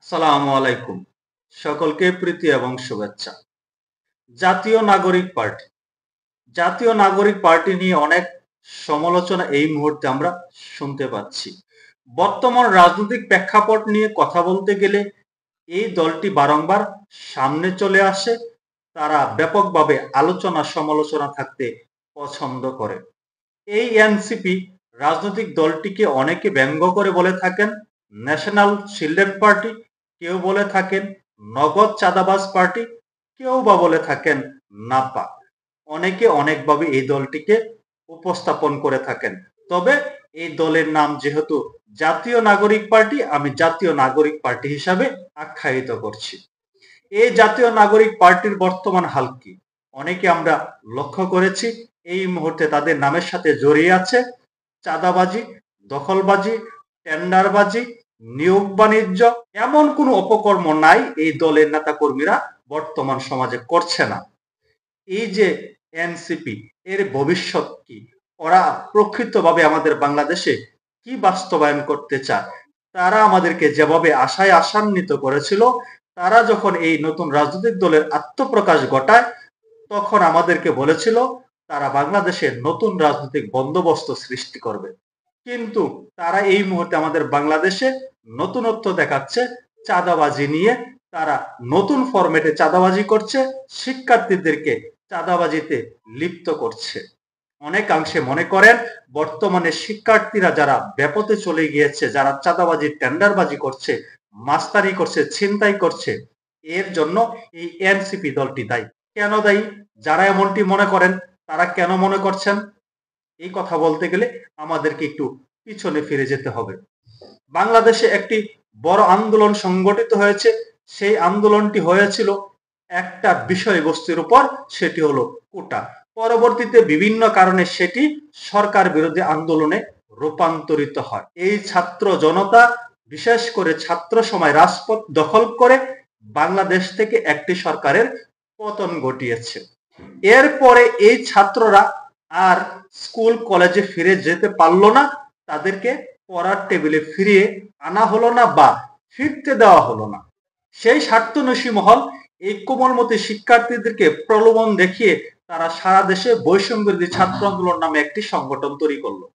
আসসালামু আলাইকুম। সকলকে প্রীতি এবং শুভেচ্ছা। জাতীয় নাগরিক পার্টি। জাতীয় নাগরিক পার্টি নিয়ে অনেক সমালোচনা এই মুহূর্তে আমরা শুনতে পাচ্ছি। বর্তমান রাজনৈতিক প্রেক্ষাপট নিয়ে কথা বলতে গেলে এই দলটি বারংবার সামনে চলে আসে। তারা ব্যাপকভাবে আলোচনা সমালোচনা থাকতে পছন্দ করে। এই এনসিপি রাজনৈতিক দলটিকে অনেকে ব্যঙ্গ করে বলে থাকেন ন্যাশনাল চিলড্রেন পার্টি, কেউ বলে থাকেন নগদ চাঁদাবাজ পার্টি, কেউ বা বলে থাকেন নাপা। অনেকে অনেকভাবে এই দলটিকে উপস্থাপন করে থাকেন। তবে এই দলের নাম যেহেতু জাতীয় নাগরিক পার্টি, আমি জাতীয় নাগরিক পার্টি হিসাবে আখ্যায়িত করছি। এই জাতীয় নাগরিক পার্টির বর্তমান হাল কি? অনেকে আমরা লক্ষ্য করেছি এই মুহূর্তে তাদের নামের সাথে জড়িয়ে আছে চাঁদাবাজি, দখলবাজি, টেন্ডারবাজি, নিয়োগ বাণিজ্য। এমন কোনো অপকর্ম নাই এই দলের নেতা কর্মীরা বর্তমান সমাজে করছে না। এই যে এনসিপি, এর ভবিষ্যৎ কি? ওরা প্রকৃতভাবে আমাদের বাংলাদেশে কি বাস্তবায়ন করতে চায়? তারা আমাদেরকে যেভাবে আশায় আশান্বিত করেছিল, তারা যখন এই নতুন রাজনৈতিক দলের আত্মপ্রকাশ ঘটায় তখন আমাদেরকে বলেছিল তারা বাংলাদেশে নতুন রাজনৈতিক বন্দোবস্ত সৃষ্টি করবে। কিন্তু তারা এই মুহূর্তে আমাদের বাংলাদেশে নতুনত্ব দেখাচ্ছে চাঁদাবাজি নিয়ে। তারা নতুন ফরম্যাটে চাঁদাবাজি করছে, শিক্ষার্থীদেরকে চাঁদাবাজিতে লিপ্ত করছে। অনেকাংশে মনে করেন বর্তমানে শিক্ষার্থীরা যারা ব্যাপতে চলে গিয়েছে, যারা চাঁদাবাজি টেন্ডারবাজি করছে, মাস্তানি করছে, ছিনতাই করছে, এর জন্য এই এনসিপি দলটি দায়ী। কেন দায়ী? যারা এমনটি মনে করেন তারা কেন মনে করছেন? এই কথা বলতে গেলে আমাদেরকে একটু পিছনে ফিরে যেতে হবে। বাংলাদেশে একটি বড় আন্দোলন সংগঠিত হয়েছে। সেই আন্দোলনটি হয়েছিল একটা বিষয়বস্তুর উপর, সেটি হলো কোটা। পরবর্তীতে বিভিন্ন কারণে সেটি সরকার বিরোধী আন্দোলনে রূপান্তরিত হয়। এই ছাত্র জনতা, বিশেষ করে ছাত্র সময় রাজপথ দখল করে বাংলাদেশ থেকে একটি সরকারের পতন ঘটিয়েছে। এরপরে এই ছাত্ররা আর স্কুল কলেজে ফিরে যেতে পারলো না, তাদেরকে পড়ার টেবিলে ফিরিয়ে আনা হলো না বা ফিরতে দেওয়া হলো না। সেই স্বার্থন্বেষী মহল এই কোমলমতি শিক্ষার্থীদেরকে প্রলোভন দেখিয়ে তারা সারা দেশে বৈষম্য বিরোধী ছাত্র আন্দোলন নামে একটি সংগঠন তৈরি করলো।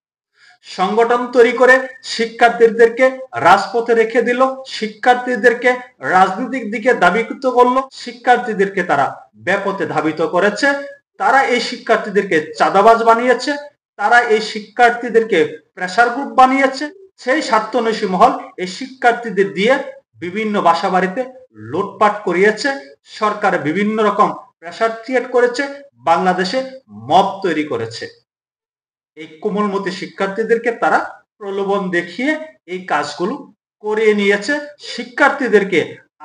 সংগঠন তৈরি করে শিক্ষার্থীদেরকে রাজপথে রেখে দিল, শিক্ষার্থীদেরকে রাজনৈতিক দিকে দাবিত করলো, শিক্ষার্থীদেরকে তারা ব্যাপতে ধাবিত করেছে। তারা এই শিক্ষার্থীদেরকে চাঁদাবাজ বানিয়েছে, তারা এই শিক্ষার্থীদেরকে প্রেসার গ্রুপ বানিয়েছে। সেই স্বার্থন্বেষী মহল এই শিক্ষার্থীদের দিয়ে বিভিন্ন বাসা বাড়িতে লুটপাট করিয়েছে, সরকার বিভিন্ন রকম প্রেসার ক্রিয়েট করেছে, বাংলাদেশে মব তৈরি করেছে। এই কোমলমতি শিক্ষার্থীদেরকে তারা প্রলোভন দেখিয়ে এই কাজগুলো করিয়ে নিয়েছে। শিক্ষার্থীদেরকে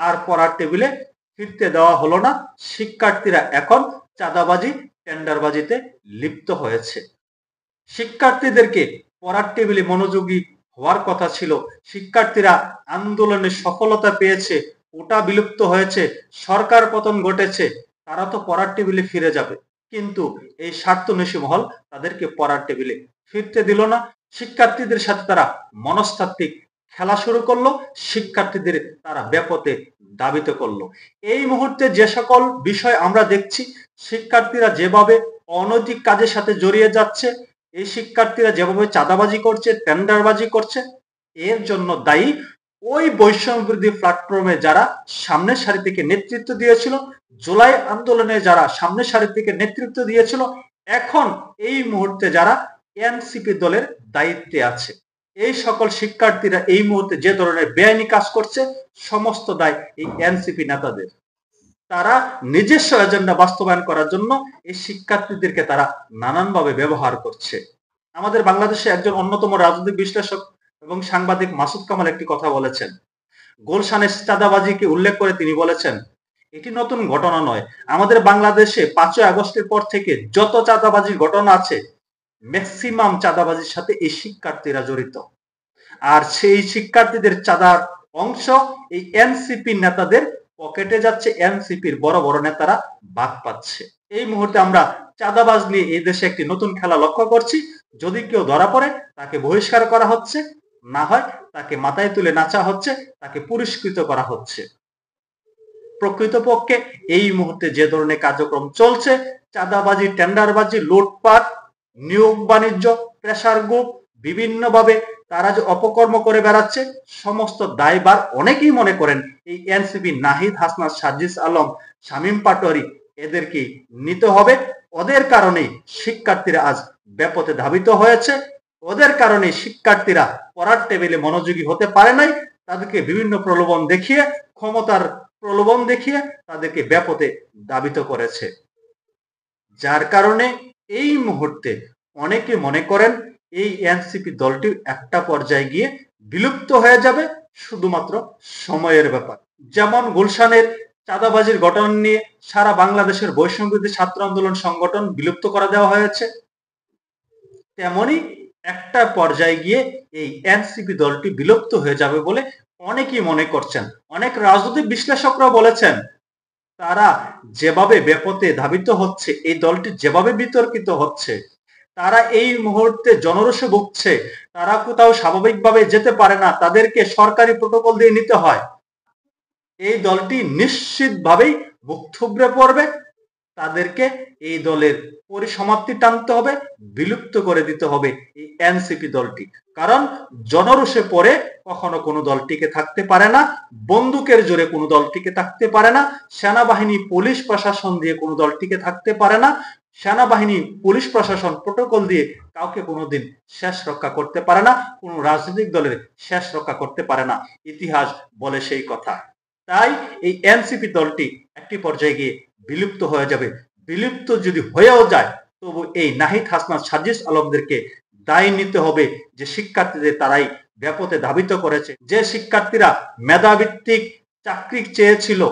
আর পড়ার টেবিলে ফিরতে দেওয়া হলো না। শিক্ষার্থীরা এখন চাঁদাবাজি, টেন্ডারবাজিতে লিপ্ত হয়েছে। শিক্ষার্থীদেরকে পড়ার টেবিলে মনোযোগী হওয়ার কথা ছিল। শিক্ষার্থীরা আন্দোলনে সফলতা পেয়েছে, ওটা বিলুপ্ত হয়েছে, সরকার পতন ঘটেছে, তারা তো পড়ার টেবিলে ফিরে যাবে। কিন্তু এই স্বার্থন্বেষী মহল তাদেরকে পড়ার টেবিলে ফিরতে দিল না। শিক্ষার্থীদের সাথে তারা মনস্তাত্ত্বিক খেলা শুরু করলো, শিক্ষার্থীদের তারা ব্যাপতে দাবিত করলো। এই মুহূর্তে যে সকল বিষয় আমরা দেখছি, শিক্ষার্থীরা যেভাবে অনৈতিক কাজের সাথে জড়িয়ে যাচ্ছে, এই শিক্ষার্থীরা যেভাবে চাঁদাবাজি করছে, টেন্ডারবাজি করছে, এর জন্য দায়ী ওই বৈষম্য বিরোধী প্ল্যাটফর্মে যারা সামনের সারি থেকে নেতৃত্ব দিয়েছিল, জুলাই আন্দোলনে যারা সামনের সারি থেকে নেতৃত্ব দিয়েছিল, এখন এই মুহূর্তে যারা এনসিপি দলের দায়িত্বে আছে। এই সকল শিক্ষার্থীরা এই মুহূর্তে যে ধরনের বেআইনি কাজ করছে, সমস্ত দায় এই এনসিপি নেতাদের। তারা নিজস্ব এজেন্ডা বাস্তবায়ন করার জন্য এই শিক্ষার্থীদেরকে তারা নানানভাবে ব্যবহার করছে। আমাদের বাংলাদেশে একজন অন্যতম রাজনৈতিক বিশ্লেষক এবং সাংবাদিক মাসুদ কামাল একটি কথা বলেছেন। গুলশানের চাঁদাবাজিকে উল্লেখ করে তিনি বলেছেন, এটি নতুন ঘটনা নয়। আমাদের বাংলাদেশে 5ই আগস্টের পর থেকে যত চাঁদাবাজির ঘটনা আছে, ম্যাক্সিমাম চাঁদাবাজির সাথে এই শিক্ষার্থীরা জড়িত। আর সেই শিক্ষার্থীদের চাঁদার অংশ এই এনসিপি নেতাদের পকেটে যাচ্ছে, এনসিপির বড় বড় নেতারা ভাগ পাচ্ছে। এই মুহূর্তে আমরা চাঁদাবাজ নিয়ে এই দেশে একটি নতুন খেলা লক্ষ্য করছি। যদি কেউ ধরা পড়ে তাকে বহিষ্কার করা হচ্ছে, না হয় তাকে মাথায় তুলে নাচা হচ্ছে, তাকে পুরস্কৃত করা হচ্ছে। প্রকৃতপক্ষে এই মুহূর্তে যে ধরনের কার্যক্রম চলছে, চাঁদাবাজি, টেন্ডারবাজি, লুটপাট, নিয়োগ বাণিজ্য, প্রেসার গ্রুপ, বিভিন্নভাবে তারা যে অপকর্ম করে বেড়াচ্ছে, সমস্ত দায়ভার অনেকেই মনে করেন এই এনসিপি, নাহিদ হাসনাত, সাজিস আলম, শামীম পাটোয়ারি এদেরকে নিতে হবে। ওদের কারণেই শিক্ষার্থীরা আজ ব্যাপতে ধাবিত হয়েছে। ওদের কারণে শিক্ষার্থীরা পড়ার টেবিলে মনোযোগী হতে পারে নাই। তাদেরকে বিভিন্ন প্রলোভন দেখিয়ে, ক্ষমতার প্রলোভন দেখিয়ে তাদেরকে ব্যাপতে ধাবিত করেছে। যার কারণে এই মুহূর্তে অনেকে মনে করেন এই এনসিপি দলটি একটা পর্যায়ে গিয়ে বিলুপ্ত হয়ে যাবে, শুধুমাত্র সময়ের ব্যাপার। যেমন গুলশানের চাঁদাবাজির ঘটনা নিয়ে সারা বাংলাদেশের বৈষম্যবিরোধী ছাত্র আন্দোলন সংগঠন বিলুপ্ত করে দেওয়া হয়েছে, তেমনি একটা পর্যায়ে গিয়ে এই এনসিপি দলটি বিলুপ্ত হয়ে যাবে বলে অনেকেই মনে করছেন। অনেক রাজনৈতিক বিশ্লেষকরা বলেছেন তারা যেভাবে ব্যাপতে ধাবিত হচ্ছে, এই দলটি যেভাবে বিতর্কিত হচ্ছে, তারা এই মুহূর্তে জনরোষে ভুগছে, তারা কোথাও স্বাভাবিকভাবে যেতে পারে না, তাদেরকে সরকারি প্রোটোকল দিয়ে নিতে হয়। এই দলটি নিশ্চিতভাবেই বুক থুবড়ে পড়বে। তাদেরকে এই দলের পরিসমাপ্তি টানতে হবে, বিলুপ্ত করে দিতে হবে এই এনসিপি দলটি। কারণ জনরোষে পড়ে কখনো কোনো দল টিকে থাকতে পারে না, বন্দুকের জোরে কোনো দল টিকে থাকতে পারে না, সেনাবাহিনী, পুলিশ প্রশাসন দিয়ে কোনো দল টিকে থাকতে পারে না, সেনাবাহিনী, পুলিশ প্রশাসন প্রোটোকল দিয়ে কাউকে কোনোদিন শেষ রক্ষা করতে পারে না, কোনো রাজনৈতিক দলের শেষ রক্ষা করতে পারে না। ইতিহাস বলে সেই কথা। তাই এই এনসিপি দলটি একটি পর্যায়ে গিয়ে বিলুপ্ত হয়ে যাবে। বিলুপ্ত যদি হয়েও যায়, তবু এই নাহিদ হাসনাত, সাজিস আলমদেরকে দায় নিতে হবে যে শিক্ষার্থীদের তারাই ব্যাপতে ধাবিত করেছে। যে শিক্ষার্থীরা মেধাভিত্তিক চাকরি চেয়েছিল,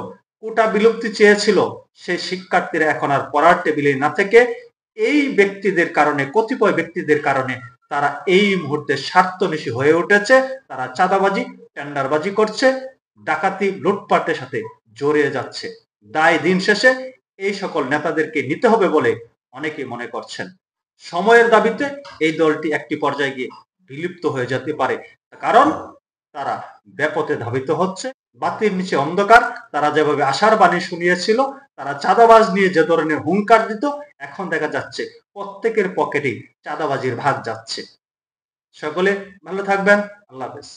কোটা বিলুপ্তি চেয়েছিল, সেই শিক্ষার্থীরা এখন আর পড়ার টেবিলে না থেকে এই ব্যক্তিদের কারণে, কতিপয় ব্যক্তিদের কারণে তারা এই মুহূর্তে স্বার্থন্বেষী হয়ে উঠেছে। তারা চাঁদাবাজি, টেন্ডারবাজি করছে, ডাকাতি, লুটপাটের সাথে জড়িয়ে যাচ্ছে। দায় দিন শেষে এই সকল নেতাদেরকে নিতে হবে বলে অনেকে মনে করছেন। সময়ের দাবিতে এই দলটি একটি পর্যায়ে গিয়ে বিলুপ্ত হয়ে যেতে পারে, কারণ তারা ব্যাপতে ধাবিত হচ্ছে। বাতির নিচে অন্ধকার, তারা যেভাবে আশার বাণী শুনিয়েছিল, তারা চাঁদাবাজ নিয়ে যে ধরনের হুঙ্কার দিত, এখন দেখা যাচ্ছে প্রত্যেকের পকেটেই চাঁদাবাজির ভাগ যাচ্ছে। সকলে ভালো থাকবেন। আল্লাহ হাফেজ।